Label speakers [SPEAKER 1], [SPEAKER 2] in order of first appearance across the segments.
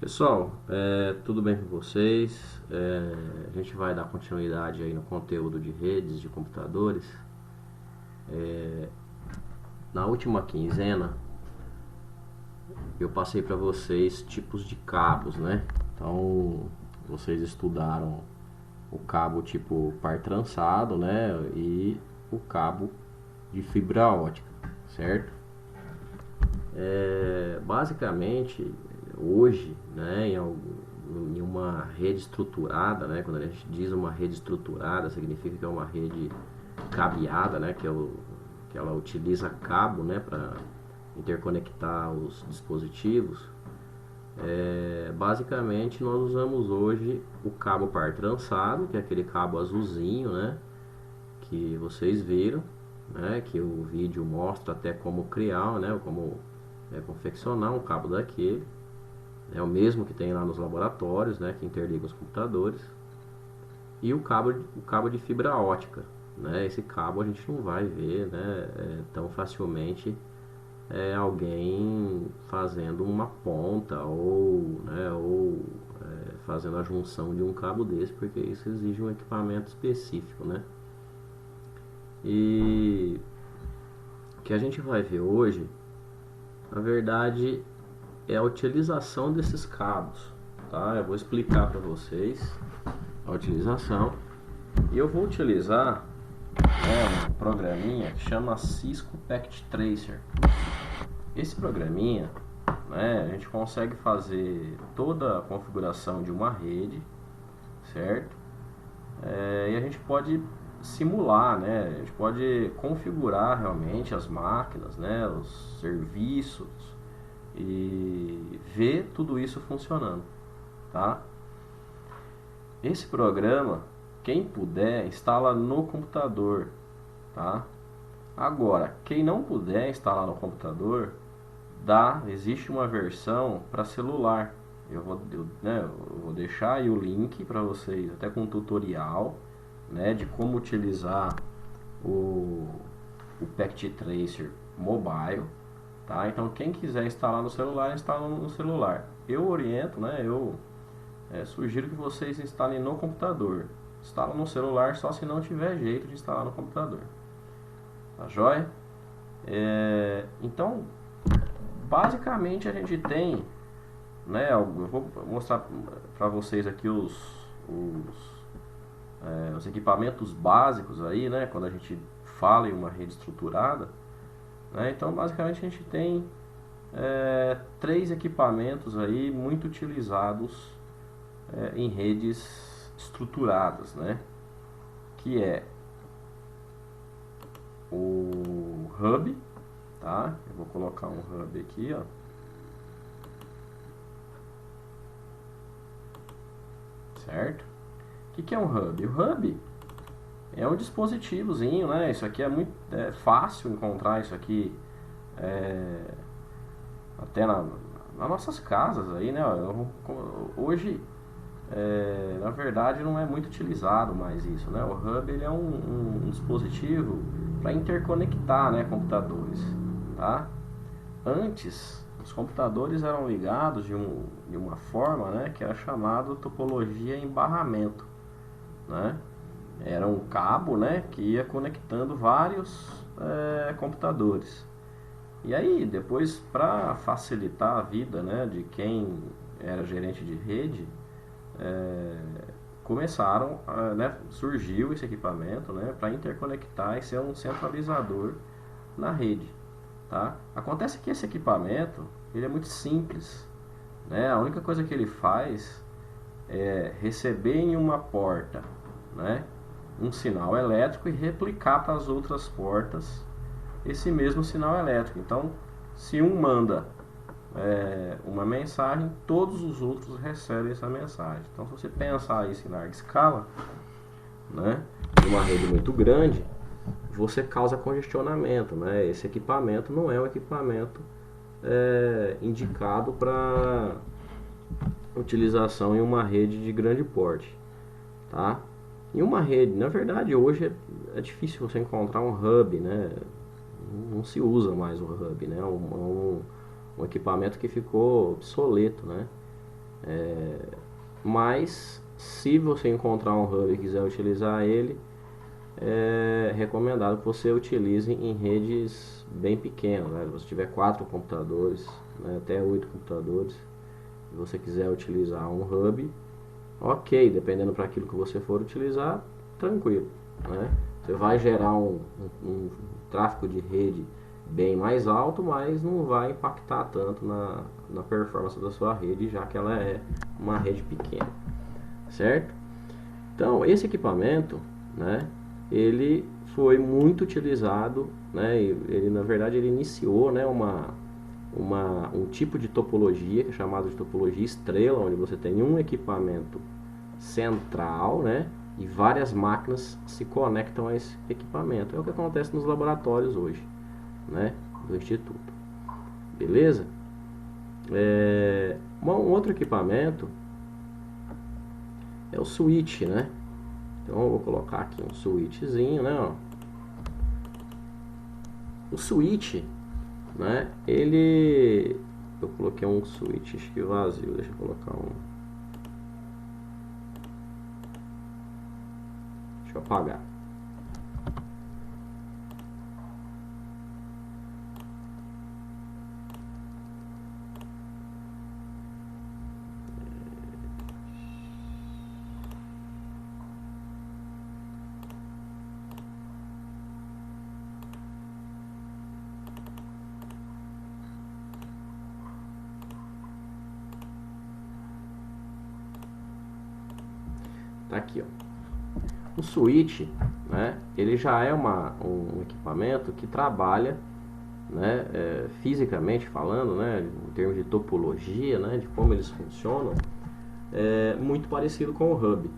[SPEAKER 1] Pessoal, tudo bem com vocês? A gente vai dar continuidade aí no conteúdo de redes de computadores. Na última quinzena eu passei para vocês tipos de cabos, né? Então vocês estudaram o cabo tipo par trançado, né? E o cabo de fibra ótica, certo? Basicamente, hoje, né, em uma rede estruturada, né, quando a gente diz uma rede estruturada, significa que é uma rede cabeada, né, que ela utiliza cabo, né, para interconectar os dispositivos. Basicamente, nós usamos hoje o cabo par trançado, que é aquele cabo azulzinho, né, que vocês viram, né, que o vídeo mostra até como criar, né, como confeccionar um cabo daquele. É o mesmo que tem lá nos laboratórios, né, que interliga os computadores. E o cabo de fibra ótica, né? Esse cabo a gente não vai ver, né, tão facilmente alguém fazendo uma ponta ou fazendo a junção de um cabo desse, porque isso exige um equipamento específico, né? E o que a gente vai ver hoje, na verdade, é a utilização desses cabos, tá? Eu vou explicar para vocês a utilização e eu vou utilizar um programinha que chama Cisco Packet Tracer. Esse programinha, né, a gente consegue fazer toda a configuração de uma rede, certo? E a gente pode simular, né? A gente pode configurar realmente as máquinas, né, os serviços e ver tudo isso funcionando, tá? Esse programa, quem puder, instala no computador, tá? Agora, quem não puder instalar no computador, existe uma versão para celular. Eu vou deixar aí o link para vocês, até com um tutorial, né, de como utilizar o Packet Tracer Mobile, tá? Então quem quiser instalar no celular, instala no celular. Eu oriento, né? Eu sugiro que vocês instalem no computador. Instala no celular só se não tiver jeito de instalar no computador. Tá joia? Então, basicamente a gente tem, né? Eu vou mostrar para vocês aqui os equipamentos básicos aí, né? Quando a gente fala em uma rede estruturada, né? Então, basicamente a gente tem três equipamentos aí muito utilizados em redes estruturadas, né? Que é o hub, tá? Eu vou colocar um hub aqui, ó. Certo? O que é um hub? O hub é um dispositivozinho, né? Isso aqui é muito fácil encontrar isso aqui até nas nossas casas aí, né? Hoje na verdade não é muito utilizado mais isso, né? O hub ele é um dispositivo para interconectar, né, computadores, tá? Antes os computadores eram ligados de uma forma, né, que era chamado topologia em barramento, né? Era um cabo, né, que ia conectando vários computadores. E aí depois, para facilitar a vida, né, de quem era gerente de rede, começaram, né, surgiu esse equipamento, né, para interconectar e ser um centralizador na rede, tá? Acontece que esse equipamento ele é muito simples, né? A única coisa que ele faz é receber em uma porta, né, um sinal elétrico e replicar para as outras portas esse mesmo sinal elétrico. Então, se um manda uma mensagem, todos os outros recebem essa mensagem. Então, se você pensar isso em larga escala, né, uma rede muito grande, você causa congestionamento, né? Esse equipamento não é um equipamento indicado para utilização em uma rede de grande porte, tá? Em uma rede, na verdade, hoje é difícil você encontrar um hub, né? Não se usa mais o hub, né? Um equipamento que ficou obsoleto, né? Mas se você encontrar um hub e quiser utilizar ele, é recomendado que você utilize em redes bem pequenas, né? Se você tiver 4 computadores, né, até 8 computadores, se você quiser utilizar um hub, ok, dependendo para aquilo que você for utilizar, tranquilo, né? Você vai gerar um tráfego de rede bem mais alto, mas não vai impactar tanto na performance da sua rede, já que ela é uma rede pequena, certo? Então, esse equipamento, né, ele foi muito utilizado, né, ele na verdade ele iniciou, né, um tipo de topologia que é chamado de topologia estrela, onde você tem um equipamento central, né, e várias máquinas se conectam a esse equipamento. É o que acontece nos laboratórios hoje, né, do Instituto. Beleza? Um outro equipamento é o switch, né? Então eu vou colocar aqui um switchzinho, né? Ó. O switch, né? Eu coloquei um switch acho que vazio. Deixa eu colocar um. Deixa eu apagar. Tá aqui, ó. O switch, né? Ele já é um equipamento que trabalha, né? Fisicamente falando, né? Em termos de topologia, né? De como eles funcionam, é muito parecido com o hub,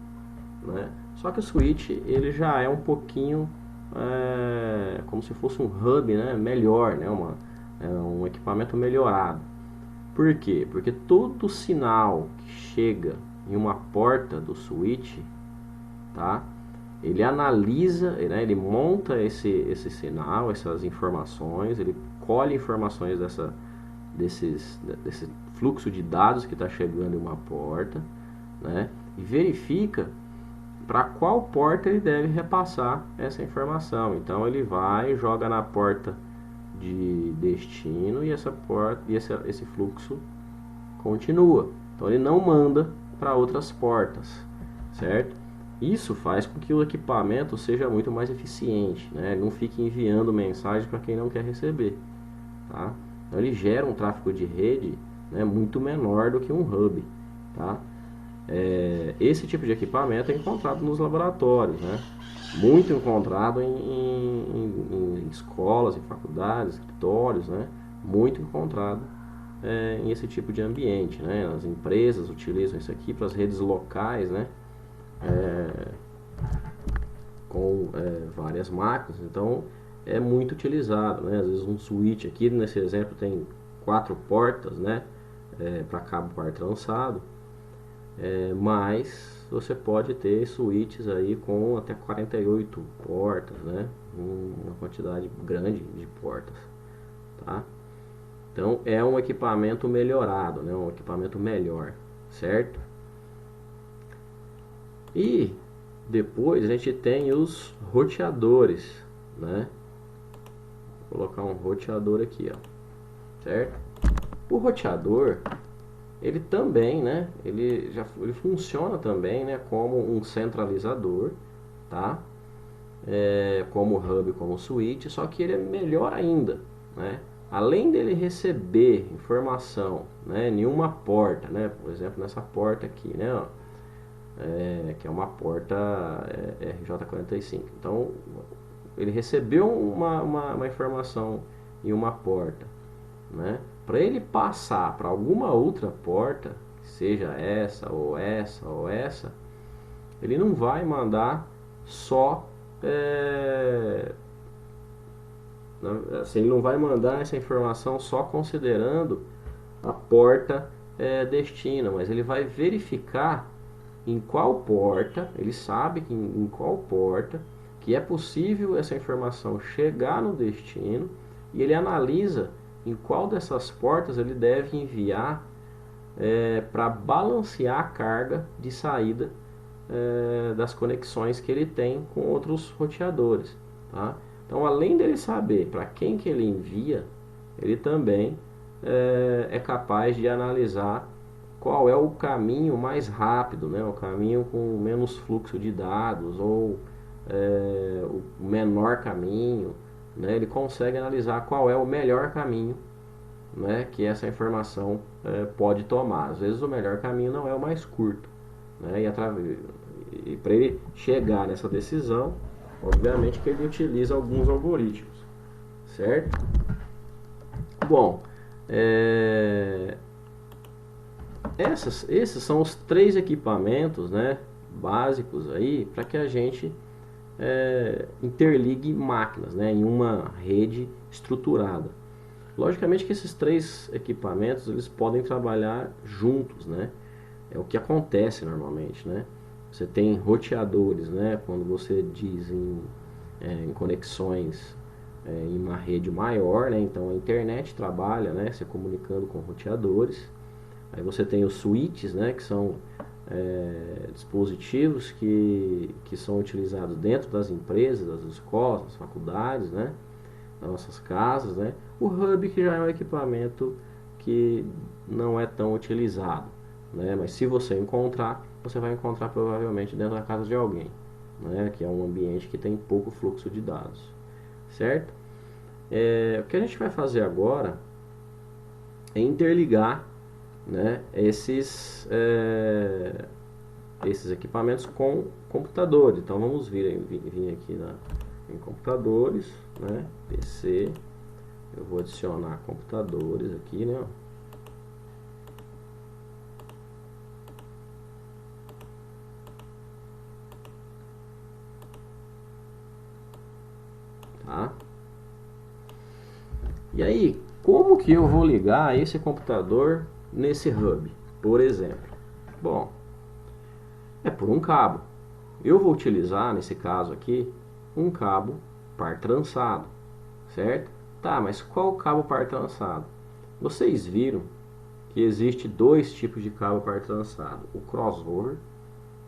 [SPEAKER 1] né? Só que o switch ele já é um pouquinho como se fosse um hub, né? Melhor, né? Um equipamento melhorado. Por quê? Porque todo sinal que chega em uma porta do switch, tá? Ele analisa, né? Ele monta esse sinal, essas informações, ele colhe informações desse fluxo de dados que está chegando em uma porta, né? E verifica para qual porta ele deve repassar essa informação. Então ele vai, joga na porta de destino e essa porta e esse fluxo continua. Então ele não manda para outras portas, certo? Isso faz com que o equipamento seja muito mais eficiente, né? Ele não fique enviando mensagem para quem não quer receber, tá? Então ele gera um tráfego de rede, né, muito menor do que um hub, tá? Esse tipo de equipamento é encontrado nos laboratórios, né? Muito encontrado em escolas, em faculdades, escritórios, né? Muito encontrado em esse tipo de ambiente, né? As empresas utilizam isso aqui para as redes locais, né? Com várias máquinas, então é muito utilizado, né? Às vezes um switch aqui nesse exemplo tem 4 portas, né? Para cabo par trançado. Mas você pode ter switches aí com até 48 portas, né? Uma quantidade grande de portas, tá? Então é um equipamento melhorado, né? Um equipamento melhor, certo? E depois a gente tem os roteadores, né? Vou colocar um roteador aqui, ó, certo? O roteador ele também, né, ele funciona também, né, como um centralizador, tá? Como hub, como switch, só que ele é melhor ainda, né? Além dele receber informação, né, em uma porta, né, por exemplo, nessa porta aqui, né, ó, que é uma porta RJ45. Então, ele recebeu uma informação em uma porta, né? Para ele passar para alguma outra porta, seja essa ou essa ou essa, ele não vai mandar só assim, ele não vai mandar essa informação só considerando a porta destino, mas ele vai verificar em qual porta, ele sabe que em qual porta que é possível essa informação chegar no destino, e ele analisa em qual dessas portas ele deve enviar para balancear a carga de saída das conexões que ele tem com outros roteadores, tá? Então, além dele saber para quem que ele envia, ele também é capaz de analisar qual é o caminho mais rápido, né? O caminho com menos fluxo de dados ou o menor caminho, né? Ele consegue analisar qual é o melhor caminho, né, que essa informação pode tomar. Às vezes o melhor caminho não é o mais curto, né? E para ele chegar nessa decisão, obviamente que ele utiliza alguns algoritmos, certo? Bom, esses são os 3 equipamentos, né, básicos aí para que a gente interligue máquinas, né, em uma rede estruturada. Logicamente que esses 3 equipamentos eles podem trabalhar juntos, né? É o que acontece normalmente, né? Você tem roteadores, né? Quando você diz em conexões em uma rede maior, né? Então a internet trabalha, né? Se comunicando com roteadores. Aí você tem os switches, né? Que são dispositivos que são utilizados dentro das empresas, das escolas, das faculdades, né? Das nossas casas, né? O hub, que já é um equipamento que não é tão utilizado, né? Mas se você encontrar, você vai encontrar provavelmente dentro da casa de alguém, né? Que é um ambiente que tem pouco fluxo de dados, certo? O que a gente vai fazer agora é interligar, né, esses equipamentos com computadores. Então vamos vir aqui em computadores, né? PC. Eu vou adicionar computadores aqui, né? Tá? E aí, como que eu vou ligar esse computador nesse hub, por exemplo? Bom, é por um cabo. Eu vou utilizar, nesse caso aqui, um cabo par trançado, certo? Tá, mas qual cabo par trançado? Vocês viram que existe 2 tipos de cabo par trançado. O crossover,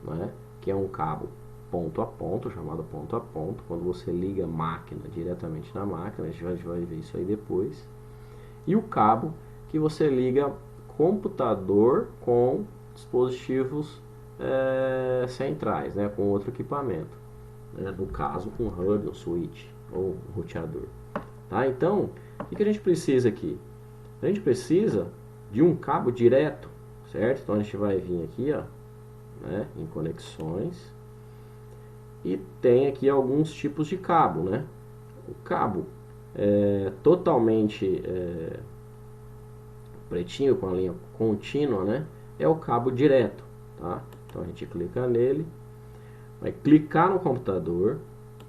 [SPEAKER 1] né, que é um cabo ponto a ponto, chamado ponto a ponto, quando você liga a máquina diretamente na máquina, a gente vai ver isso aí depois. E o cabo que você liga computador com dispositivos centrais, né, com outro equipamento, né, no caso um hub, um switch ou um roteador. Tá? Então, o que a gente precisa aqui? A gente precisa de um cabo direto, certo? Então a gente vai vir aqui, ó, né, em conexões, e tem aqui alguns tipos de cabo, né? O cabo totalmente pretinho, com a linha contínua, né? É o cabo direto, tá? Então a gente clica nele, vai clicar no computador,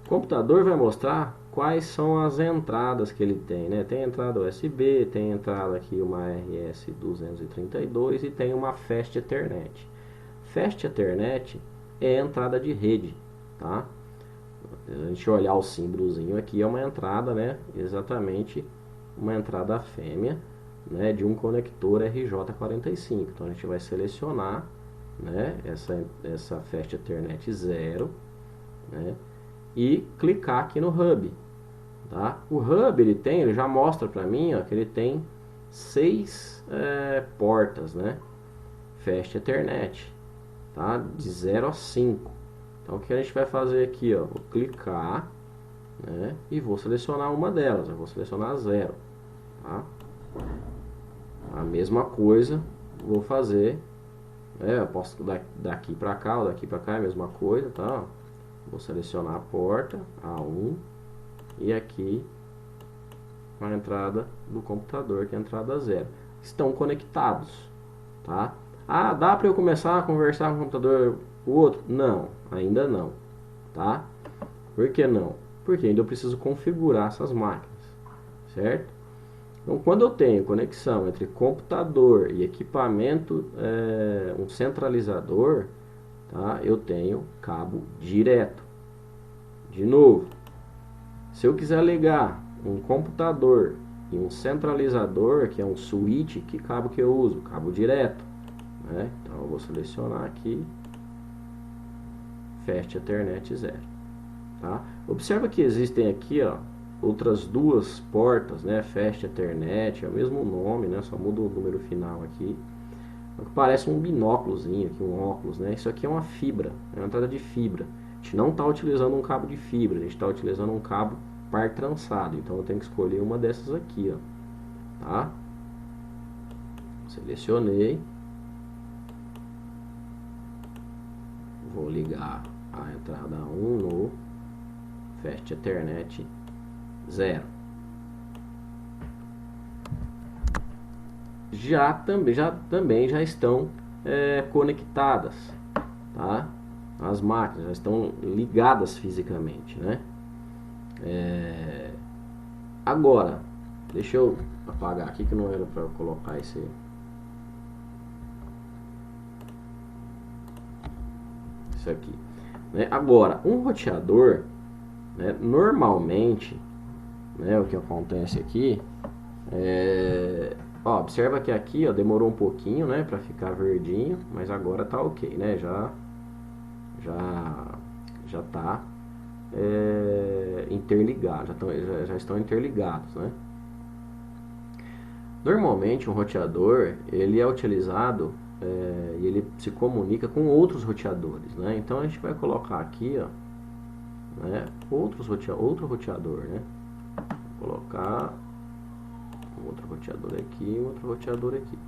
[SPEAKER 1] o computador vai mostrar quais são as entradas que ele tem, né? Tem entrada USB, tem entrada aqui uma RS-232 e tem uma Fast Ethernet. Fast Ethernet é entrada de rede, tá? A gente olhar o símbolozinho aqui, é uma entrada, né? Exatamente uma entrada fêmea, né? De um conector RJ45. Então a gente vai selecionar, né? Essa Fast Ethernet 0, né? E clicar aqui no hub, tá? O hub ele já mostra para mim, ó, que ele tem 6 portas, né? Fast Ethernet, tá? De 0 a 5. Então o que a gente vai fazer aqui, ó, vou clicar, né? E vou selecionar uma delas, eu vou selecionar a 0, tá? A mesma coisa vou fazer, né? Eu posso daqui para cá, ou daqui para cá é a mesma coisa, tá? Vou selecionar a porta A1 e aqui a entrada do computador, que é a entrada 0. Estão conectados, tá? Ah, dá para eu começar a conversar com o computador o outro? Não, ainda não, tá? Por que não? Porque ainda eu preciso configurar essas máquinas, certo? Então, quando eu tenho conexão entre computador e equipamento, um centralizador, tá? Eu tenho cabo direto. De novo, se eu quiser ligar um computador e um centralizador, que é um switch. Que cabo que eu uso? Cabo direto, né? Então eu vou selecionar aqui Fast Ethernet 0, tá? Observa que existem aqui, ó, outras duas portas, né? Fast Ethernet, é o mesmo nome, né? Só muda o número final aqui. Parece um binóculozinho aqui, um óculos, né? Isso aqui é uma fibra, é uma entrada de fibra. A gente não está utilizando um cabo de fibra, a gente está utilizando um cabo par trançado. Então eu tenho que escolher uma dessas aqui, ó, tá? Selecionei. Vou ligar a entrada 1 no Fast Ethernet 0. Já estão conectadas, tá? As máquinas já estão ligadas fisicamente, né? Agora, deixa eu apagar aqui que não era para colocar isso aqui, né? Agora, um roteador, né, normalmente, né, o que acontece aqui ó, observa que aqui, ó, demorou um pouquinho, né, para ficar verdinho, mas agora tá ok, né? Já tá interligado, já estão interligados, né? Normalmente um roteador ele é utilizado e ele se comunica com outros roteadores, né? Então a gente vai colocar aqui, ó, né, outro roteador, né? Vou colocar um outro roteador aqui e um outro roteador aqui,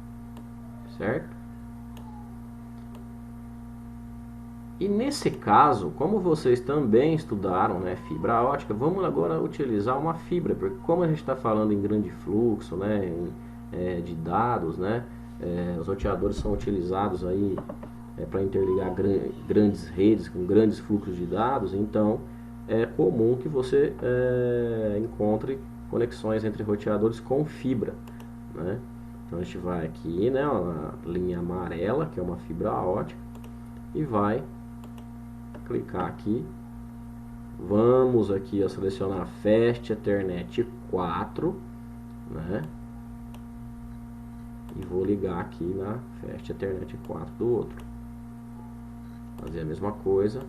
[SPEAKER 1] certo? E nesse caso, como vocês também estudaram, né, fibra ótica, vamos agora utilizar uma fibra, porque como a gente está falando em grande fluxo, né, de dados, né, os roteadores são utilizados aí para interligar grandes redes com grandes fluxos de dados. Então é comum que você encontre conexões entre roteadores com fibra, né? Então a gente vai aqui, né, na linha amarela, que é uma fibra ótica, e vai clicar aqui. Vamos aqui a selecionar Fast Ethernet 4, né? E vou ligar aqui na Fast Ethernet 4 do outro. Fazer a mesma coisa.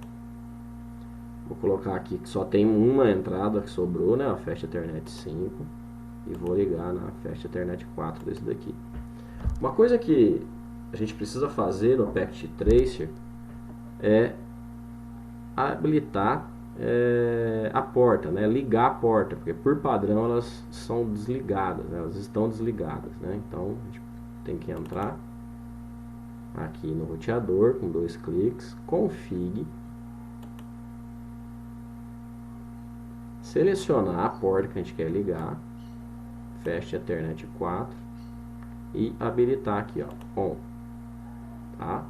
[SPEAKER 1] Vou colocar aqui que só tem uma entrada que sobrou, né? A Fast Ethernet 5. E vou ligar na Fast Ethernet 4 desse daqui. Uma coisa que a gente precisa fazer no Packet Tracer é habilitar a porta, né? Ligar a porta, porque por padrão elas são desligadas, né? Elas estão desligadas, né? Então a gente tem que entrar aqui no roteador com 2 cliques, config, selecionar a porta que a gente quer ligar, Fast Ethernet 4, e habilitar aqui, ó, on, tá?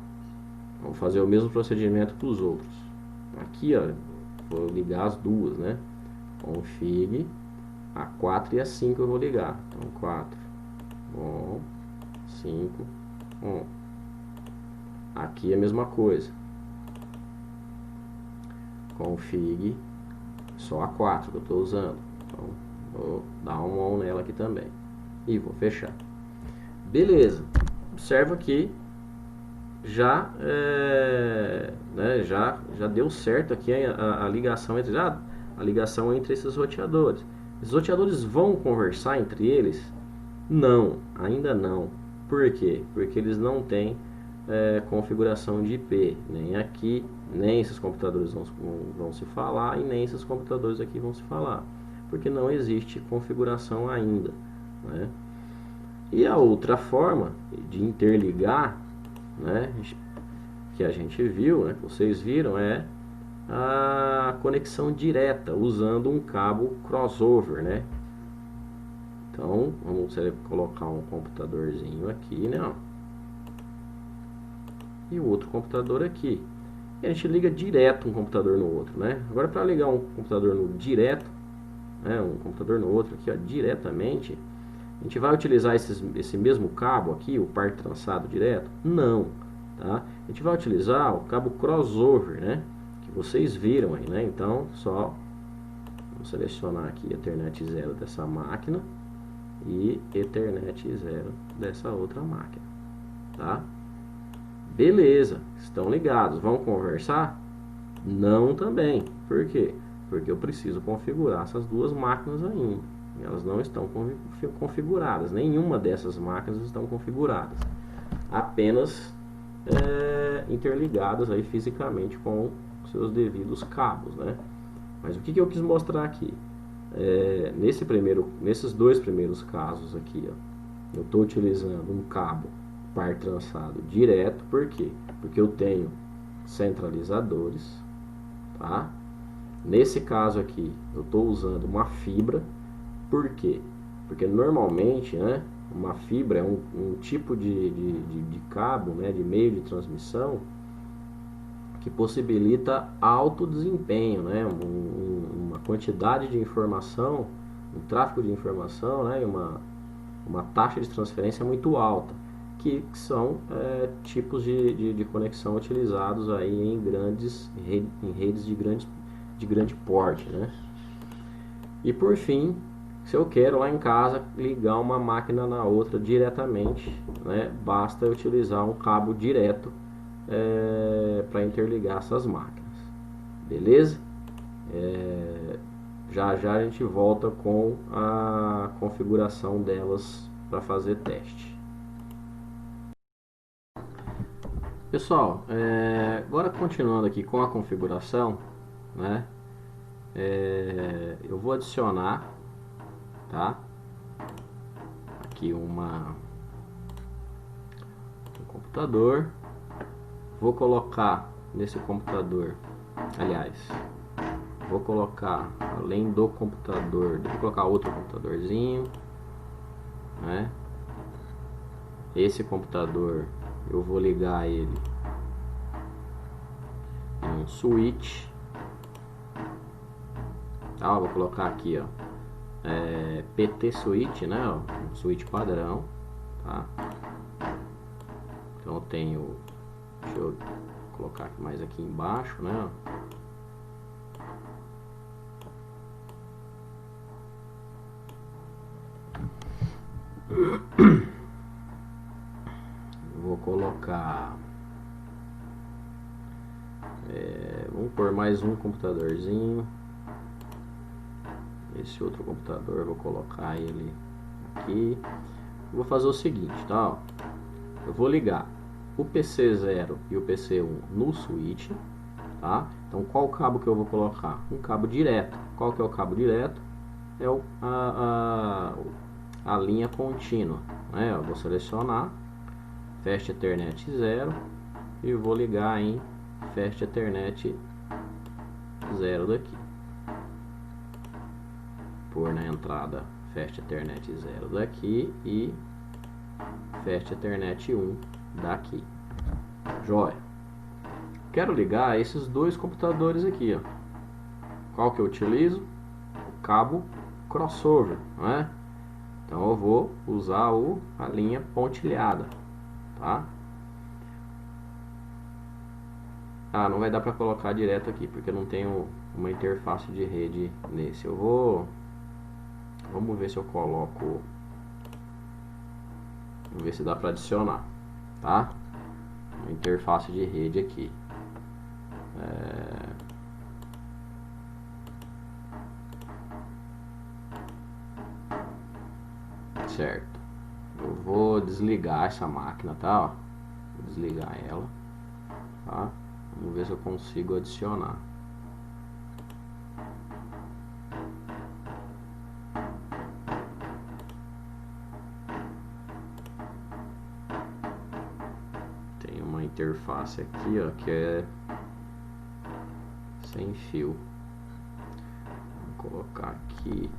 [SPEAKER 1] Vamos fazer o mesmo procedimento para os outros. Aqui, ó, vou ligar as duas, né? Config, a 4 e a 5 eu vou ligar. Então 4, on, 5, on. Aqui é a mesma coisa. Config, só a 4 que eu estou usando. Então vou dar um on nela aqui também. E vou fechar. Beleza. Observa que já deu certo aqui a ligação entre esses roteadores. Esses roteadores vão conversar entre eles? Não, ainda não. Por quê? Porque eles não têm configuração de IP. Nem aqui, nem esses computadores vão se falar, e nem esses computadores aqui vão se falar. Porque não existe configuração ainda, né? E a outra forma de interligar, né, que a gente viu, né, que vocês viram, é a conexão direta usando um cabo crossover, né? Então vamos colocar um computadorzinho aqui, né, ó, e o outro computador aqui, e a gente liga direto um computador no outro, né? Agora, para ligar um computador no direto, né, um computador no outro aqui, ó, diretamente, a gente vai utilizar esse mesmo cabo aqui, o par trançado direto? Não, tá? A gente vai utilizar o cabo crossover, né? Que vocês viram aí, né? Então, só vamos selecionar aqui a Ethernet 0 dessa máquina, e Ethernet 0 dessa outra máquina, tá? Beleza, estão ligados. Vão conversar? Não também. Por quê? Porque eu preciso configurar essas duas máquinas ainda. Elas não estão configuradas. Nenhuma dessas máquinas estão configuradas. Apenas interligadas aí fisicamente com seus devidos cabos, né? Mas o que eu quis mostrar aqui? Nesses dois primeiros casos aqui, ó, eu estou utilizando um cabo par trançado direto. Por quê? Porque eu tenho centralizadores, tá? Nesse caso aqui, eu estou usando uma fibra. Por quê? Porque normalmente, né, uma fibra é um tipo de cabo, né, de meio de transmissão que possibilita alto desempenho, né, uma quantidade de informação, um tráfego de informação, né, uma taxa de transferência muito alta, que são tipos de conexão utilizados aí em redes de grande porte, né? E por fim, se eu quero lá em casa ligar uma máquina na outra diretamente, né, basta eu utilizar um cabo direto para interligar essas máquinas, beleza? Já já a gente volta com a configuração delas para fazer teste. Pessoal, agora continuando aqui com a configuração, né? Eu vou adicionar, tá? Aqui um computador. Vou colocar nesse computador, aliás, vou colocar além do computador, vou colocar outro computadorzinho, né? Esse computador eu vou ligar ele em um switch, tá? Vou colocar aqui, ó, PT switch, né? Ó, um switch padrão, tá? Então eu tenho, deixa eu colocar mais aqui embaixo, né? Vou colocar, vamos pôr mais um computadorzinho. Esse outro computador, vou colocar ele aqui. Vou fazer o seguinte, tá? Eu vou ligar o PC0 e o PC1 no switch, tá? Então qual cabo que eu vou colocar? Um cabo direto. Qual que é o cabo direto? É a linha contínua, né? Eu vou selecionar Fast Ethernet 0 e vou ligar em Fast Ethernet 0 daqui. Pôr na entrada Fast Ethernet 0 daqui e Fast Ethernet 1 daqui. Joia. Quero ligar esses dois computadores aqui, ó. Qual que eu utilizo? O cabo crossover, né? Então eu vou usar a linha pontilhada, tá? Não vai dar para colocar direto aqui porque eu não tenho uma interface de rede nesse. Vamos ver se eu coloco. Vamos ver se dá para adicionar, tá? Uma interface de rede aqui. Certo. Eu vou desligar essa máquina, tá? Ó, vou desligar ela, tá? Vamos ver se eu consigo adicionar. Tem uma interface aqui, ó, que é sem fio. Vou colocar aqui.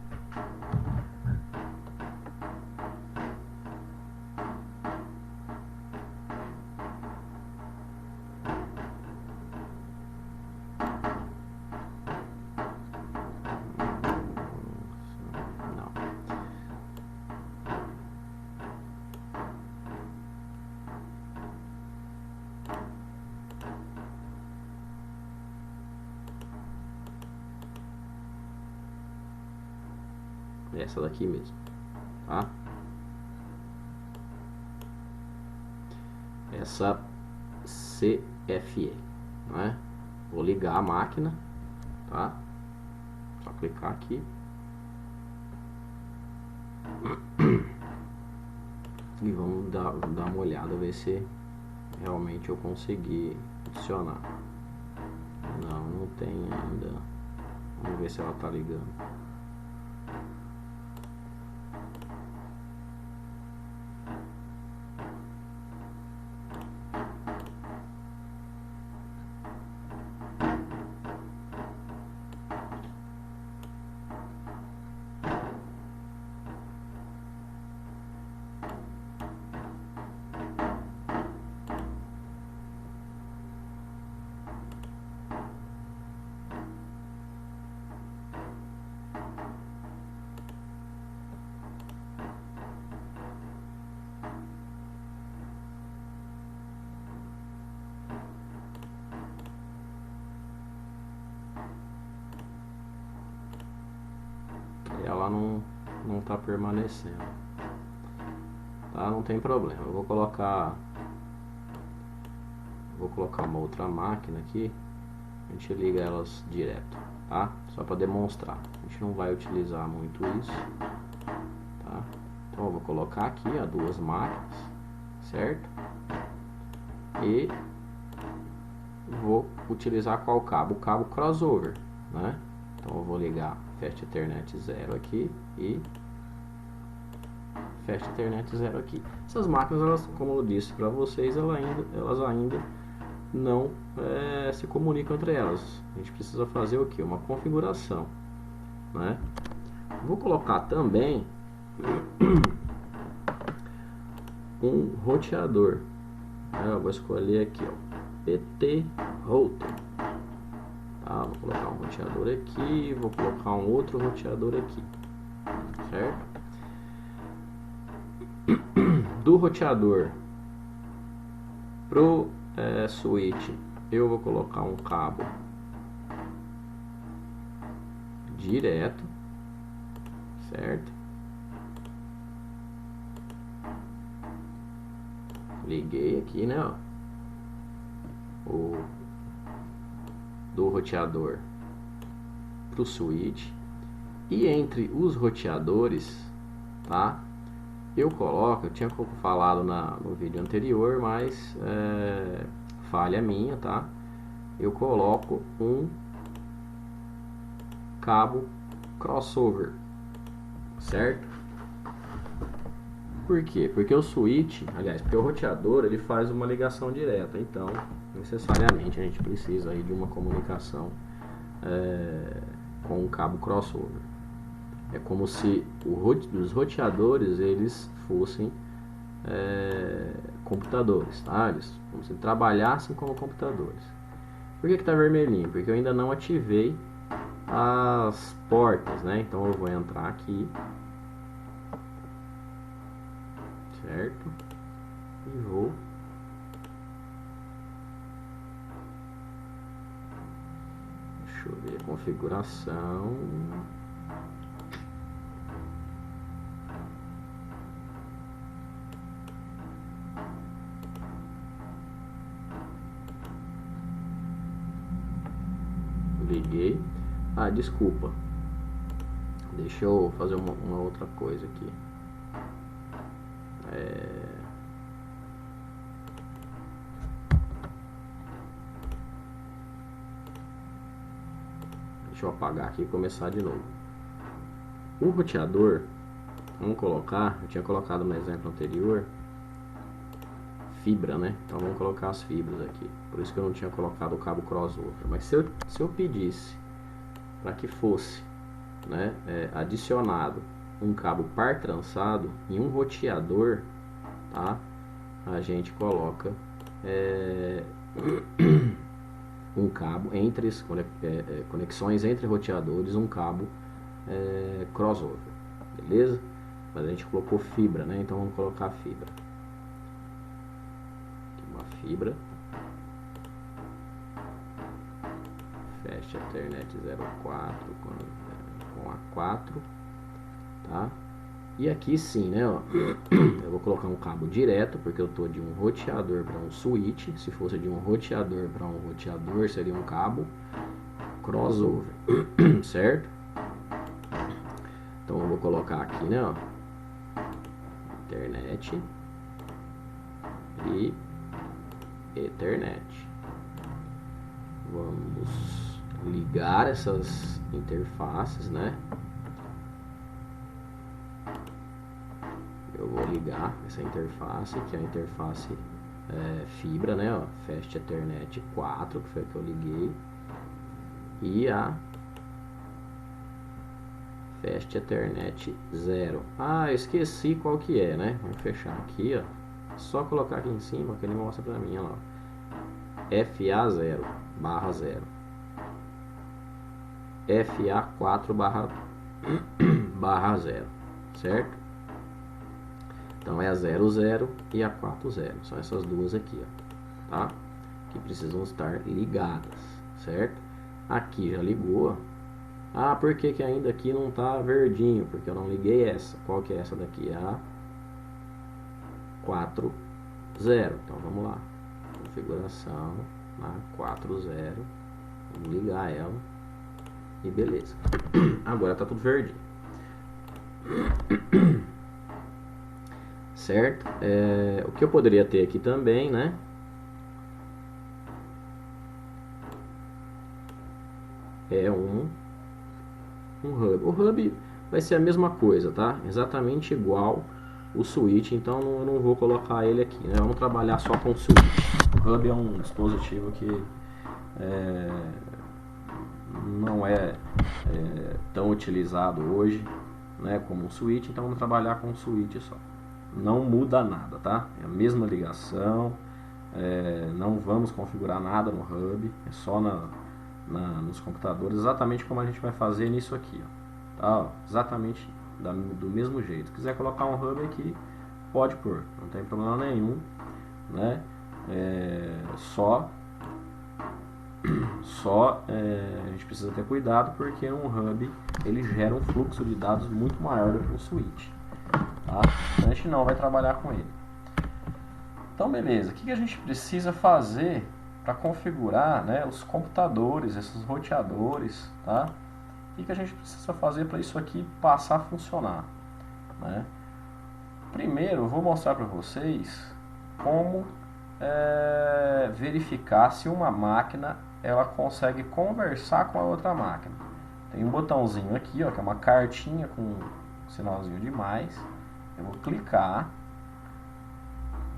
[SPEAKER 1] Essa daqui mesmo, tá? Essa CFE, né? Vou ligar a máquina, tá? Só clicar aqui. E vamos dar uma olhada, ver se realmente eu consegui adicionar. Não tem ainda. Vamos ver se ela tá ligando. Ela não tá permanecendo, tá? Não tem problema. Eu vou colocar uma outra máquina aqui. A gente liga elas direto, tá? Só para demonstrar. A gente não vai utilizar muito isso, tá? Então eu vou colocar aqui as duas máquinas, certo? E vou utilizar qual cabo? O cabo crossover, né? Então eu vou ligar Fast Ethernet 0 aqui e Fast Ethernet 0 aqui. Essas máquinas, elas, como eu disse para vocês, elas ainda não se comunicam entre elas. A gente precisa fazer o que? Uma configuração, né? Vou colocar também um roteador, né? Eu vou escolher aqui, ó, PT Router. Tá? Vou colocar um roteador aqui, vou colocar um outro roteador aqui, certo? Do roteador pro switch, eu vou colocar um cabo direto, certo? Liguei aqui, né? Ó, do roteador pro switch, e entre os roteadores, tá? Eu tinha falado no vídeo anterior, mas falha minha, tá? Eu coloco um cabo crossover, certo? Por quê? Porque o switch, aliás, porque o roteador, ele faz uma ligação direta, então necessariamente a gente precisa aí de uma comunicação com um cabo crossover. É como se os roteadores, eles fossem computadores, tá? Eles como se trabalhassem como computadores. Por que está vermelhinho? Porque eu ainda não ativei as portas, né? Então eu vou entrar aqui, certo? E vou deixa eu ver a configuração. Liguei. Ah, desculpa. Deixa eu fazer uma outra coisa aqui. Deixa eu apagar aqui e começar de novo. O roteador, vamos colocar, eu tinha colocado no exemplo anterior, fibra, né? Então vamos colocar as fibras aqui. Por isso que eu não tinha colocado o cabo crossover. Mas se eu pedisse para que fosse, né, adicionado um cabo par trançado em um roteador, tá? A gente coloca um cabo entre conexões entre roteadores, um cabo crossover, beleza? Mas a gente colocou fibra, né? Então vamos colocar fibra. Aqui uma fibra. Fast Ethernet 04 com A4, tá? E aqui sim, né, ó, eu vou colocar um cabo direto, porque eu tô de um roteador para um switch. Se fosse de um roteador para um roteador, seria um cabo crossover, certo? Então eu vou colocar aqui, né, ó, internet e Ethernet. Vamos ligar essas interfaces, né? Eu vou ligar essa interface, que é a interface fibra, né? Ó, Fast Ethernet 4, que foi a que eu liguei, e a Fast Ethernet 0. Ah, eu esqueci qual que é, né? Vamos fechar aqui, ó. Só colocar aqui em cima que ele mostra pra mim, ó lá. FA0 barra 0. FA4 barra 0, certo? Então é a 00 e a 40. São essas duas aqui, ó, tá? Que precisam estar ligadas, certo? Aqui já ligou. Ah, por que que ainda aqui não tá verdinho? Porque eu não liguei essa. Qual que é essa daqui? A 40. Então vamos lá. Configuração na 40. Vamos ligar ela. E beleza. Agora tá tudo verdinho. Certo? O que eu poderia ter aqui também, né? É um hub. O hub vai ser a mesma coisa, tá? Exatamente igual o switch, então eu não vou colocar ele aqui, né? Vamos trabalhar só com o switch. O hub é um dispositivo que não é tão utilizado hoje, né, como um switch, então vamos trabalhar com o switch só. Não muda nada, tá? É a mesma ligação, não vamos configurar nada no hub, é só nos computadores, exatamente como a gente vai fazer nisso aqui, ó, tá? Ó, exatamente do mesmo jeito. Se quiser colocar um hub aqui, pode pôr, não tem problema nenhum, né? A gente precisa ter cuidado porque um hub ele gera um fluxo de dados muito maior do que um switch, tá? Então a gente não vai trabalhar com ele. Então beleza, o que a gente precisa fazer para configurar, né, os computadores, esses roteadores, tá? O que a gente precisa fazer para isso aqui passar a funcionar, né? Primeiro eu vou mostrar para vocês como verificar se uma máquina ela consegue conversar com a outra máquina. Tem um botãozinho aqui, ó, que é uma cartinha com um sinalzinho de mais. Eu vou clicar,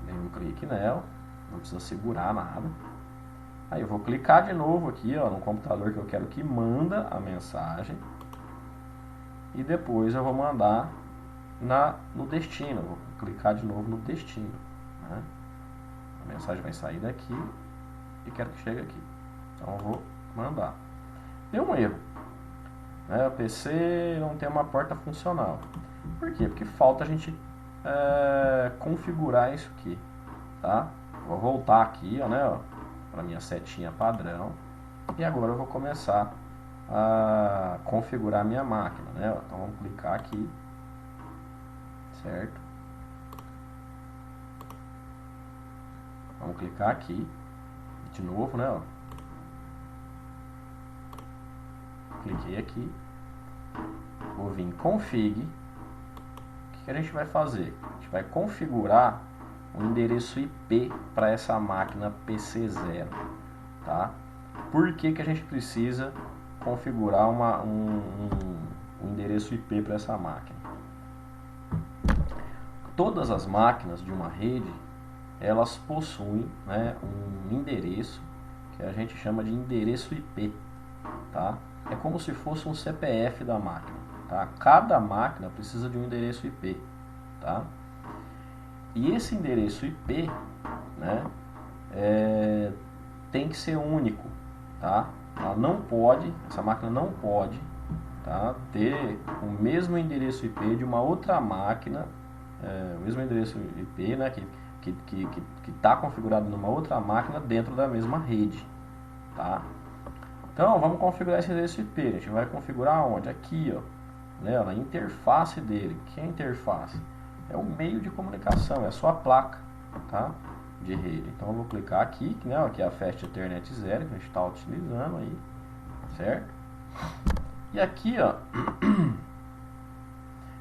[SPEAKER 1] dei um clique nela, não precisa segurar nada. Aí eu vou clicar de novo aqui, ó, no computador que eu quero que manda a mensagem. E depois eu vou mandar no destino. Eu vou clicar de novo no destino, né? A mensagem vai sair daqui e quero que chegue aqui. Então eu vou mandar. Deu um erro, né? O PC não tem uma porta funcional. Por quê? Porque falta a gente configurar isso aqui, tá? Vou voltar aqui, ó, né, para minha setinha padrão. E agora eu vou começar a configurar minha máquina, né? Então vamos clicar aqui, certo? Vamos clicar aqui de novo, né? Ó. Cliquei aqui, vou vir em config. O que a gente vai fazer? A gente vai configurar um endereço IP para essa máquina PC0, tá? Por que a gente precisa configurar um endereço IP para essa máquina? Todas as máquinas de uma rede elas possuem, né, um endereço que a gente chama de endereço IP, tá? É como se fosse um CPF da máquina, tá? Cada máquina precisa de um endereço IP, tá? E esse endereço IP, né, tem que ser único, tá? Ela não pode, essa máquina não pode, tá, ter o mesmo endereço IP de uma outra máquina, o mesmo endereço IP, né, que está configurado numa outra máquina dentro da mesma rede, tá? Então vamos configurar esse endereço IP. A gente vai configurar onde? Aqui, ó, né, na interface dele. O que é a interface? É o meio de comunicação, é a sua placa, tá, de rede. Então eu vou clicar aqui, né, que é a Fast Ethernet 0 que a gente está utilizando aí, certo? E aqui, ó,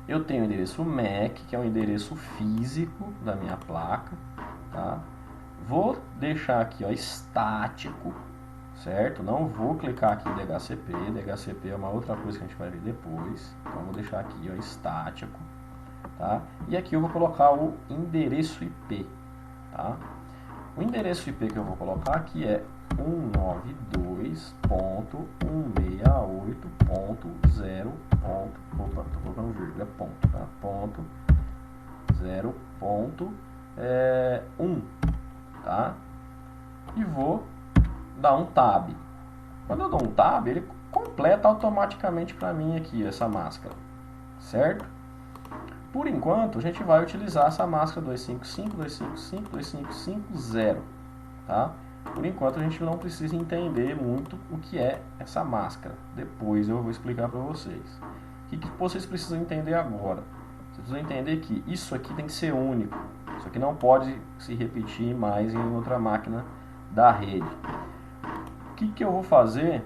[SPEAKER 1] eu tenho o endereço MAC, que é o endereço físico da minha placa, tá? Vou deixar aqui, ó, estático, certo? Não vou clicar aqui em DHCP. DHCP é uma outra coisa que a gente vai ver depois. Então vou deixar aqui, ó, estático, tá? E aqui eu vou colocar o endereço IP, tá? O endereço IP que eu vou colocar aqui é 192.168.0. Opa, tô colocando vírgula, ponto, tá? Ponto 0.1, tá? E vou dar um tab. Quando eu dou um tab, ele completa automaticamente para mim aqui essa máscara, certo? Por enquanto, a gente vai utilizar essa máscara 255.255.255.0, tá? Por enquanto, a gente não precisa entender muito o que é essa máscara. Depois eu vou explicar para vocês. O que vocês precisam entender agora? Vocês precisam entender que isso aqui tem que ser único. Isso aqui não pode se repetir mais em outra máquina da rede. O que eu vou fazer?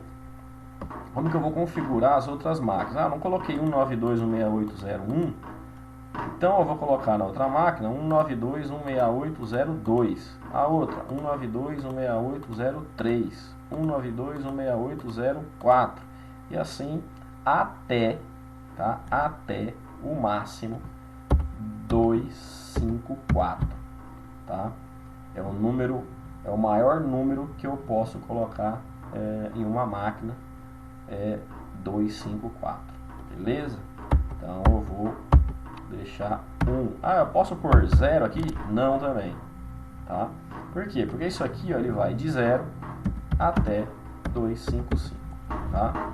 [SPEAKER 1] Como que eu vou configurar as outras máquinas? Ah, não coloquei 192.168.0.1. Então eu vou colocar na outra máquina 192.168.0.2. A outra 192.168.0.3. 192.168.0.4. E assim até, tá? Até o máximo 254, tá? É o número, é o maior número que eu posso colocar em uma máquina, 254, beleza? Então eu vou deixar 1. Ah, eu posso pôr 0 aqui? Não também, tá? Por quê? Porque isso aqui, ó, ele vai de 0 até 255, tá?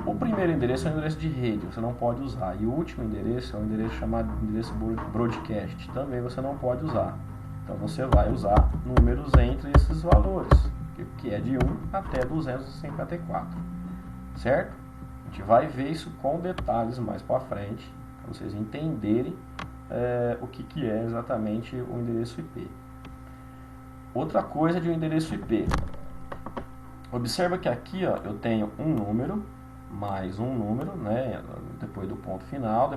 [SPEAKER 1] O primeiro endereço é o endereço de rede, você não pode usar. E o último endereço é um endereço chamado de endereço broadcast, também você não pode usar. Então você vai usar números entre esses valores, que é de 1 até 254, certo? A gente vai ver isso com detalhes mais para frente, para vocês entenderem o que é exatamente o endereço IP. Outra coisa de um endereço IP. Observa que aqui, ó, eu tenho um número mais um número, né, depois do ponto final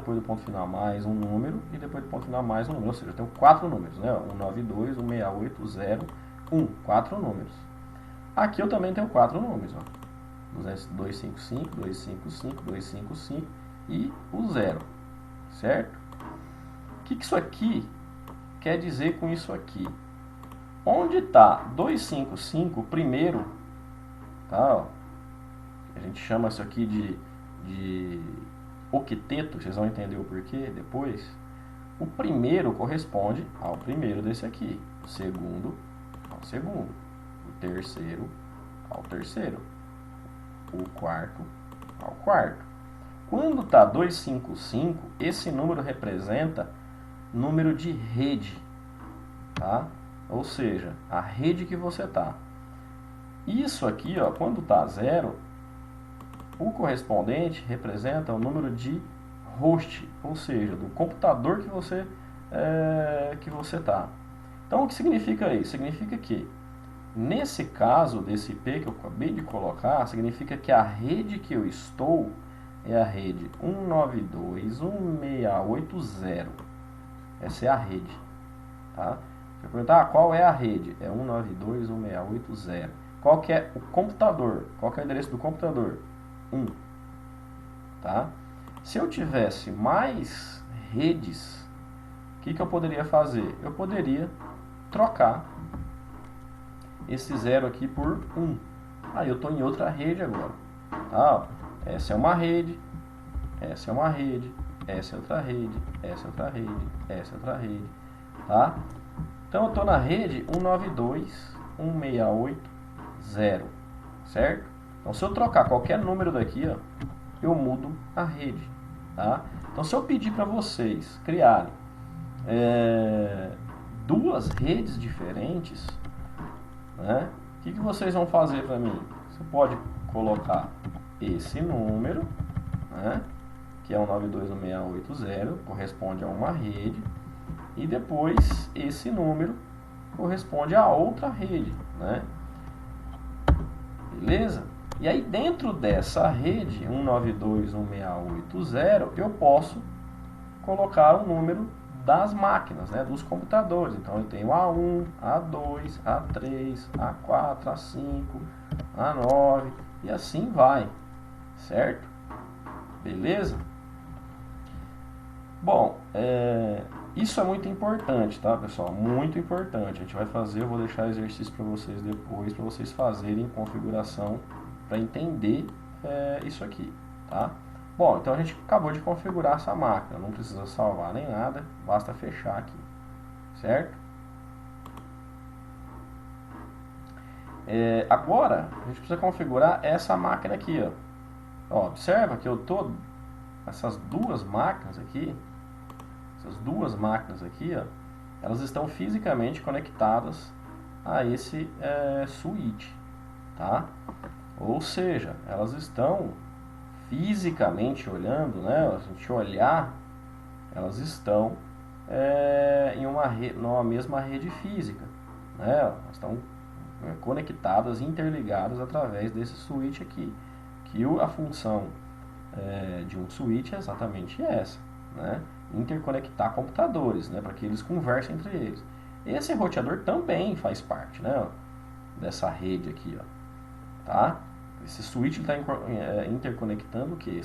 [SPEAKER 1] mais um número e depois do ponto final mais um número, ou seja, eu tenho 4 números, né, 192, 168, 0, 1, 4 números. Aqui eu também tenho 4 números, ó, 255, 255, 255 e o 0, certo? O que isso aqui quer dizer com isso aqui? Onde está 255 primeiro, tá, ó, a gente chama isso aqui de octeto, vocês vão entender o porquê depois. O primeiro corresponde ao primeiro desse aqui, o segundo ao segundo, o terceiro ao terceiro, o quarto ao quarto. Quando está 255, esse número representa número de rede, tá? Ou seja, a rede que você está. Isso aqui, ó, quando está 0, o correspondente representa o número de host, ou seja, do computador que você está. Então, o que significa isso? Significa que, nesse caso desse IP que eu acabei de colocar, significa que a rede que eu estou é a rede 192.168.0. Essa é a rede, tá? Você perguntar, qual é a rede? É 192.168.0. Qual que é o computador? Qual que é o endereço do computador? 1, tá? Se eu tivesse mais redes, o que eu poderia fazer? Eu poderia trocar esse 0 aqui por 1. Aí eu estou em outra rede agora, tá? Essa é uma rede, essa é uma rede, essa é outra rede, essa é outra rede, essa é outra rede, tá? Então eu estou na rede 192.168.0, certo? Então, se eu trocar qualquer número daqui, ó, eu mudo a rede, tá? Então, se eu pedir para vocês criarem duas redes diferentes, né, o que vocês vão fazer para mim? Você pode colocar esse número, né, que é o 92.168.0, corresponde a uma rede, e depois esse número corresponde a outra rede, né? Beleza? E aí dentro dessa rede 192.168.0 eu posso colocar o número das máquinas, né, dos computadores. Então eu tenho A1, A2, A3, A4, A5, A9 e assim vai, certo? Beleza? Bom, isso é muito importante, tá, pessoal? Muito importante. A gente vai fazer, eu vou deixar exercício para vocês depois, para vocês fazerem configuração para entender isso aqui, tá? Bom, então a gente acabou de configurar essa máquina, não precisa salvar nem nada, basta fechar aqui, certo? Agora, a gente precisa configurar essa máquina aqui, ó. Ó, observa que eu tô essas duas máquinas aqui, ó, elas estão fisicamente conectadas a esse switch, tá? Ou seja, elas estão fisicamente olhando, né? A gente olhar, elas estão numa mesma rede física, né? Elas estão conectadas, interligadas através desse switch aqui, que a função de um switch é exatamente essa, né? Interconectar computadores, né, para que eles conversem entre eles. Esse roteador também faz parte, né, dessa rede aqui, ó, tá? Esse switch está interconectando o que?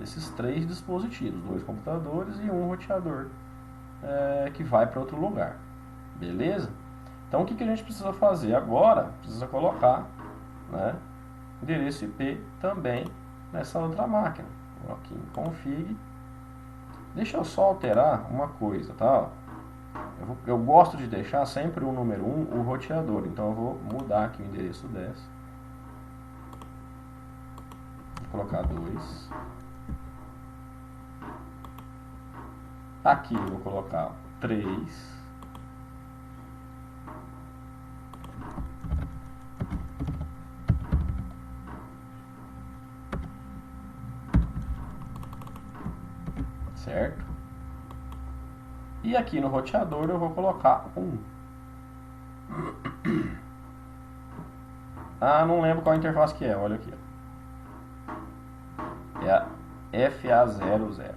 [SPEAKER 1] Esses três dispositivos, 2 computadores e um roteador que vai para outro lugar, beleza? Então o que a gente precisa fazer agora? Precisa colocar, né, endereço IP também nessa outra máquina. Vou aqui em config. Deixa eu só alterar uma coisa, tá? Eu gosto de deixar sempre o número 1 o roteador, então eu vou mudar aqui o endereço dessa. Vou colocar 2. Aqui eu vou colocar 3. Certo? E aqui no roteador eu vou colocar 1. Ah, não lembro qual interface que é, olha aqui. É a FA00.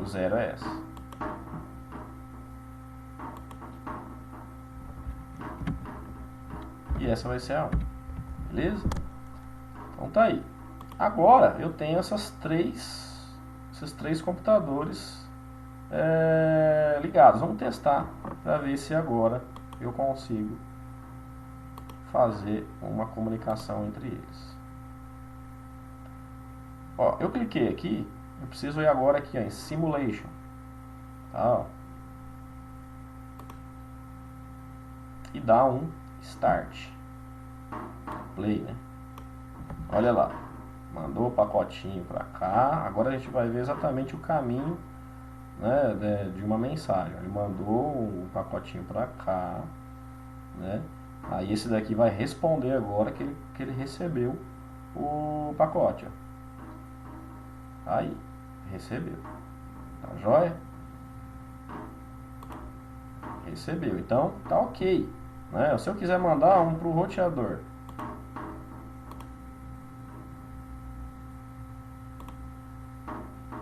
[SPEAKER 1] 00 é essa. E essa vai ser a 1. Beleza? Então tá aí. Agora eu tenho esses três computadores ligados. Vamos testar para ver se agora eu consigo fazer uma comunicação entre eles. Ó, eu cliquei aqui, eu preciso ir agora aqui, ó, em Simulation, tá, ó, e dar um Start, Play, né? Olha lá, mandou o pacotinho para cá. Agora a gente vai ver exatamente o caminho, né, de uma mensagem. Ele mandou o pacotinho para cá, né? Aí esse daqui vai responder agora que ele recebeu o pacote, ó. Aí, recebeu. Tá joia? Recebeu. Então, tá ok, né? Se eu quiser mandar um pro roteador,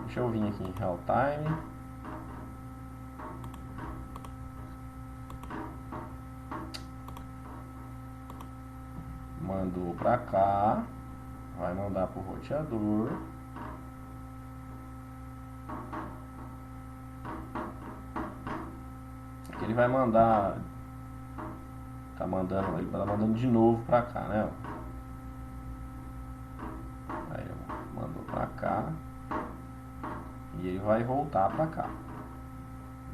[SPEAKER 1] deixa eu vir aqui em Real Time. Mandou pra cá. Vai mandar pro roteador. Aqui ele vai mandar. Ele tá mandando de novo pra cá, né? Aí mandou pra cá. E ele vai voltar pra cá.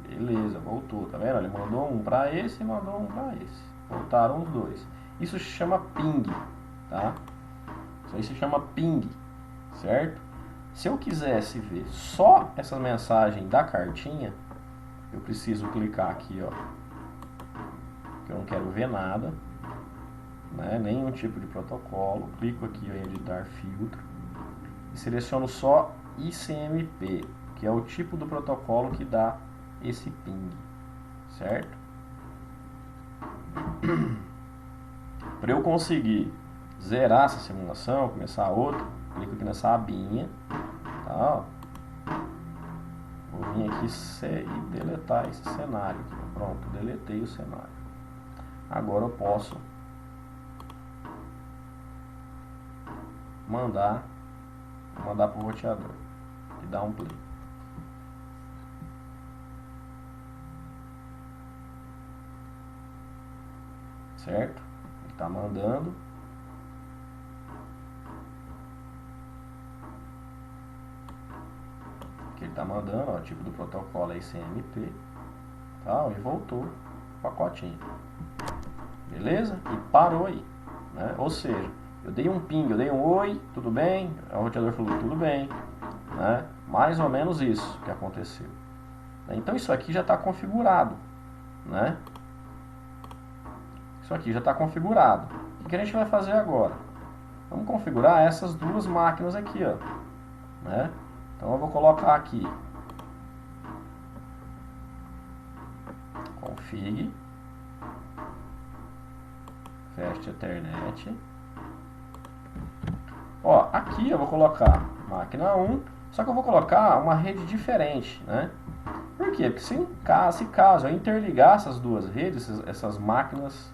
[SPEAKER 1] Beleza, voltou, tá vendo? Ele mandou um pra esse e mandou um pra esse. Voltaram os dois. Isso se chama ping, tá? Isso aí se chama ping, certo? Se eu quisesse ver só essa mensagem da cartinha, eu preciso clicar aqui, ó, que eu não quero ver nada, né? Nenhum tipo de protocolo. Clico aqui em editar filtro, e seleciono só ICMP, que é o tipo do protocolo que dá esse ping, certo? Para eu conseguir zerar essa simulação, começar outra, clico aqui nessa abinha, tá? Vou vir aqui e deletar esse cenário aqui. Pronto, deletei o cenário. Agora eu posso mandar para o roteador e dar um play. Certo? Ele está mandando. Aqui ele está mandando, ó, o tipo do protocolo é ICMP. Tá? E voltou o pacotinho. Beleza? E parou aí. Né? Ou seja, eu dei um ping, eu dei um oi, tudo bem? O roteador falou tudo bem. Né? Mais ou menos isso que aconteceu. Então isso aqui já está configurado. Né? Isso aqui já está configurado. O que a gente vai fazer agora? Vamos configurar essas duas máquinas aqui, ó. Né? Então eu vou colocar aqui config Fast Ethernet. Ó, aqui eu vou colocar máquina 1, só que eu vou colocar uma rede diferente, né? Por quê? Porque se caso eu interligar essas duas redes, essas máquinas,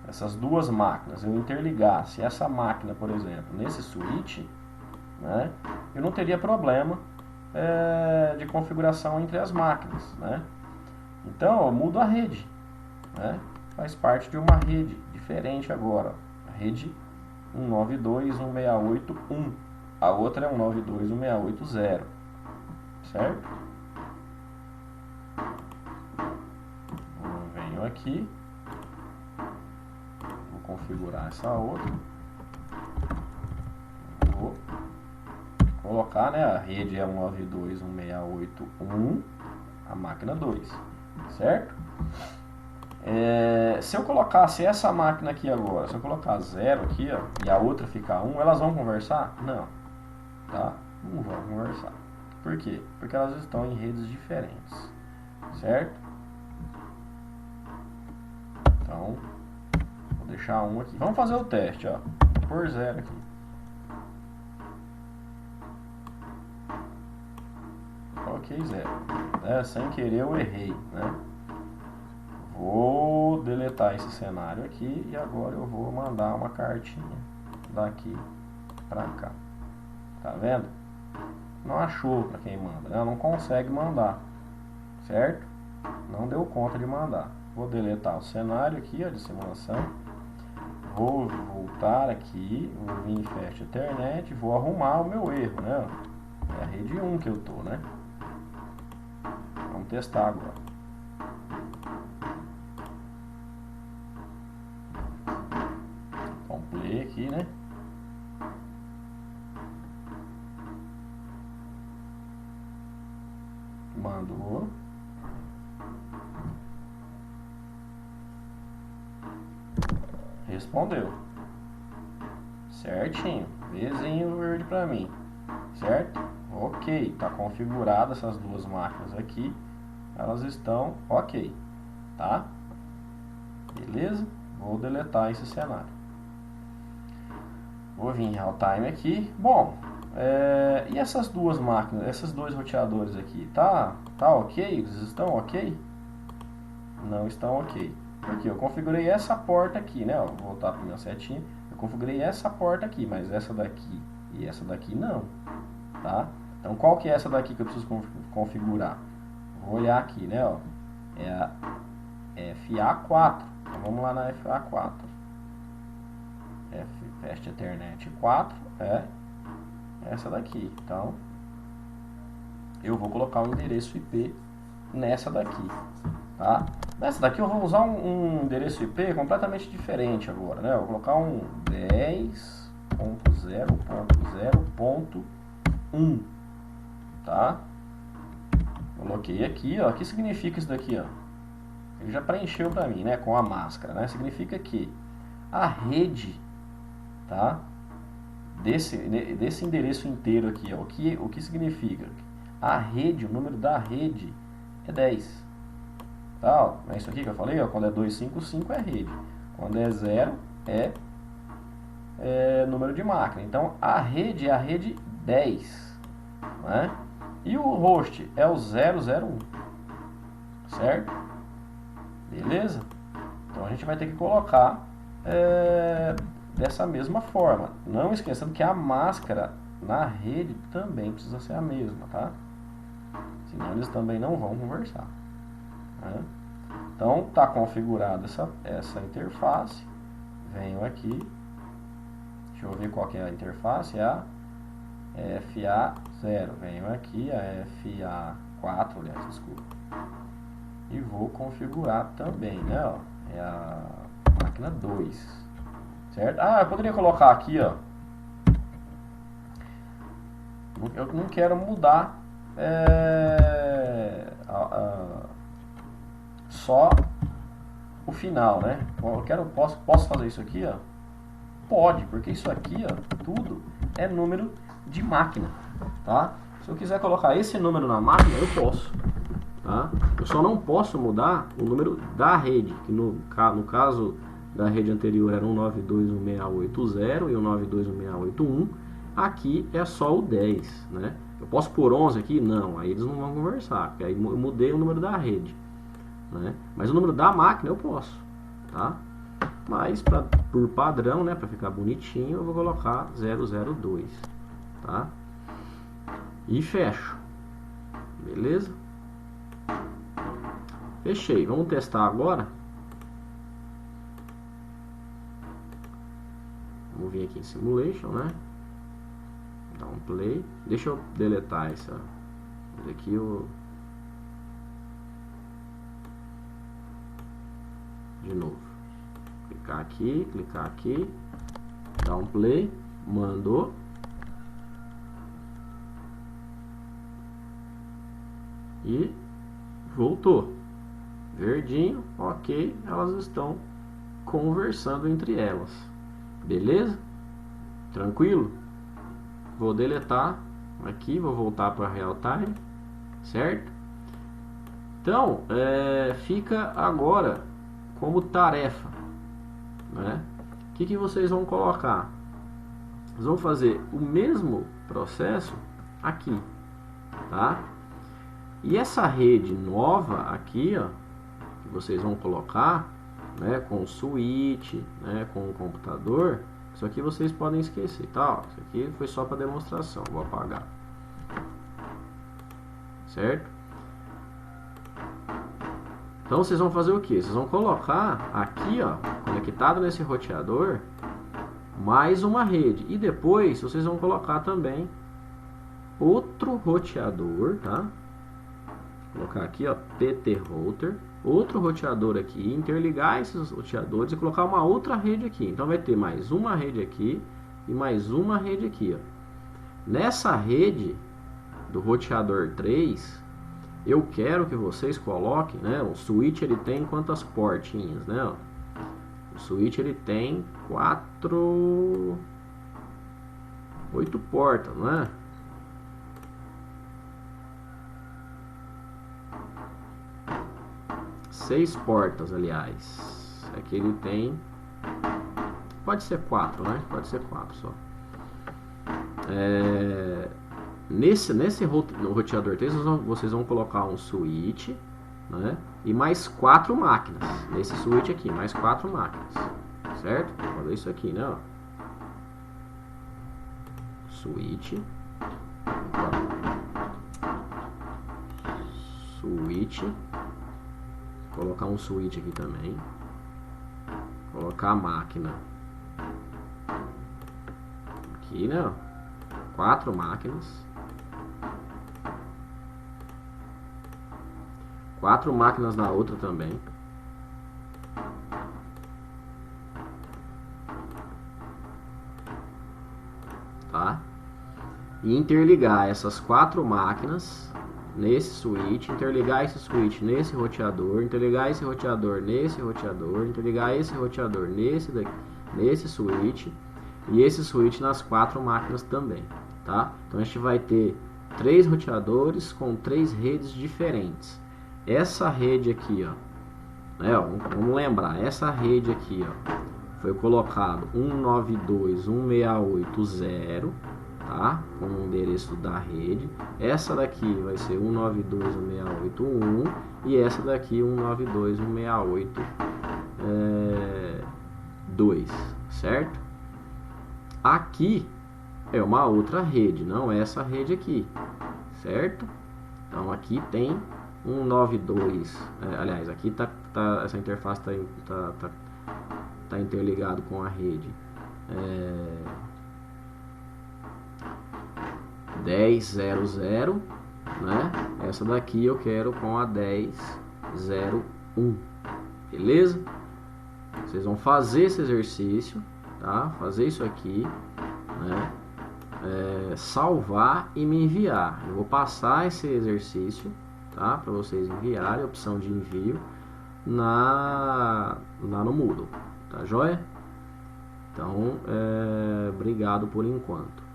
[SPEAKER 1] essas duas máquinas, eu interligasse essa máquina, por exemplo, nesse switch, né, eu não teria problema de configuração entre as máquinas, né? Então eu mudo a rede, né? Faz parte de uma rede diferente agora, a rede 192.168.1, a outra é 192.168.0, certo? Eu venho aqui, vou configurar essa outra, vou colocar, né, a rede é 192.168.1, a máquina 2, certo? Se eu colocasse essa máquina aqui agora, se eu colocar 0 aqui, ó, e a outra ficar 1, elas vão conversar? Não, tá? Não vão conversar. Por quê? Porque elas estão em redes diferentes, certo? Então, vou deixar 1 aqui. Vamos fazer o teste, ó. Por 0 aqui. Coloquei 0. Sem querer eu errei, né? Vou deletar esse cenário aqui e agora eu vou mandar uma cartinha daqui pra cá. Tá vendo? Não achou para quem manda, né? Não consegue mandar, certo? Não deu conta de mandar. Vou deletar o cenário aqui, ó, de simulação. Vou voltar aqui, vou vir em Fast Ethernet, vou arrumar o meu erro, né? É a rede 1 que eu tô, né? Vamos testar agora. Play aqui, né? Mandou. Respondeu. Certinho. Vzinho verde pra mim. Certo? Ok. Tá configurada essas duas máquinas aqui. Elas estão ok. Tá? Beleza? Vou deletar esse cenário. Vou vir em real time aqui. Bom, e essas duas máquinas, esses dois roteadores aqui, tá ok? Eles estão ok? Não estão ok. Porque eu configurei essa porta aqui, né? Vou voltar para minha setinha. Eu configurei essa porta aqui, mas essa daqui e essa daqui não, tá? Então qual que é essa daqui que eu preciso configurar? Vou olhar aqui, né? Ó, é a FA4. Então vamos lá na FA4. Fast Ethernet 4 é essa daqui. Então eu vou colocar o endereço IP nessa daqui, tá? Nessa daqui eu vou usar um endereço IP completamente diferente agora, né? Eu vou colocar um 10.0.0.1, tá? Coloquei aqui, ó. O que significa isso daqui, ó? Ele já preencheu para mim, né? Com a máscara, né? Significa que a rede, tá, desse endereço inteiro aqui, ó, o que significa? A rede, o número da rede é 10. Tá, ó, é isso aqui que eu falei, ó, quando é 255 é rede, quando é 0 é número de máquina. Então a rede é a rede 10, né? E o host é o 001, certo? Beleza? Então a gente vai ter que colocar dessa mesma forma, não esquecendo que a máscara na rede também precisa ser a mesma, tá? Senão eles também não vão conversar, né? Então está configurada essa interface. Venho aqui, deixa eu ver qual que é a interface, é a FA0. Venho aqui a FA4, aliás, desculpa, e vou configurar também, né? Ó, é a máquina 2, certo? Ah, eu poderia colocar aqui, ó. Eu não quero mudar só o final, né? Posso fazer isso aqui, ó? Pode, porque isso aqui, ó, tudo é número de máquina, tá? Se eu quiser colocar esse número na máquina, eu posso, tá? Eu só não posso mudar o número da rede, que no caso da rede anterior era 192.168.0 e 192.168.1. Aqui é só o 10, né? Eu posso pôr 11 aqui? Não, aí eles não vão conversar, porque aí eu mudei o número da rede, né? Mas o número da máquina eu posso, tá? Mas por padrão, né, para ficar bonitinho, eu vou colocar 002, tá? E fecho. Beleza? Fechei. Vamos testar agora. Vamos vir aqui em Simulation, né? Dar um play. Deixa eu deletar essa. Aqui eu... De novo. Clicar aqui, dar um play, mandou. E voltou. Verdinho, ok, elas estão conversando entre elas. Beleza? Tranquilo? Vou deletar aqui, vou voltar para Real Time, certo? Então, fica agora como tarefa, né? O que vocês vão colocar? Vocês vão fazer o mesmo processo aqui, tá? E essa rede nova aqui, ó, que vocês vão colocar, né, com o switch, né, com o computador, isso aqui vocês podem esquecer, tá? Ó, isso aqui foi só para demonstração, vou apagar, certo? Então vocês vão fazer o que? Vocês vão colocar aqui, ó, conectado nesse roteador, mais uma rede. E depois vocês vão colocar também outro roteador, tá? Vou colocar aqui, ó, PT Router, outro roteador aqui, interligar esses roteadores e colocar uma outra rede aqui. Então vai ter mais uma rede aqui e mais uma rede aqui, ó. Nessa rede do roteador 3, eu quero que vocês coloquem, né? O switch ele tem quantas portinhas, né? Ó? O switch ele tem 8 portas, não é? Seis portas, aliás. Aqui ele tem... Pode ser 4, né? Pode ser 4 só. Nesse roteador 3, vocês vão colocar um switch, né? E mais 4 máquinas. Nesse switch aqui, mais 4 máquinas. Certo? Vou fazer isso aqui, né? Ó. Switch. Switch. Colocar um switch aqui também. Colocar a máquina aqui, né? 4 máquinas. 4 máquinas na outra também. Tá? E interligar essas 4 máquinas nesse switch, interligar esse switch nesse roteador, interligar esse roteador nesse roteador, interligar esse roteador nesse switch, e esse switch nas 4 máquinas também, tá? Então a gente vai ter 3 roteadores com 3 redes diferentes. Essa rede aqui, ó, vamos lembrar, essa rede aqui, ó, foi colocado 192.168.0, tá? Com o endereço da rede. Essa daqui vai ser 192.168.1 e essa daqui 192.168.2, certo? Aqui é uma outra rede, não é essa rede aqui, certo? Então aqui tem 192, aliás, aqui essa interface tá interligado com a rede 10.0.0, né? Essa daqui eu quero com a 10.0.1, beleza? Vocês vão fazer esse exercício, tá? Fazer isso aqui, né? Salvar e me enviar. Eu vou passar esse exercício, tá? Para vocês enviarem, opção de envio lá no Moodle, tá joia? Então, obrigado por enquanto.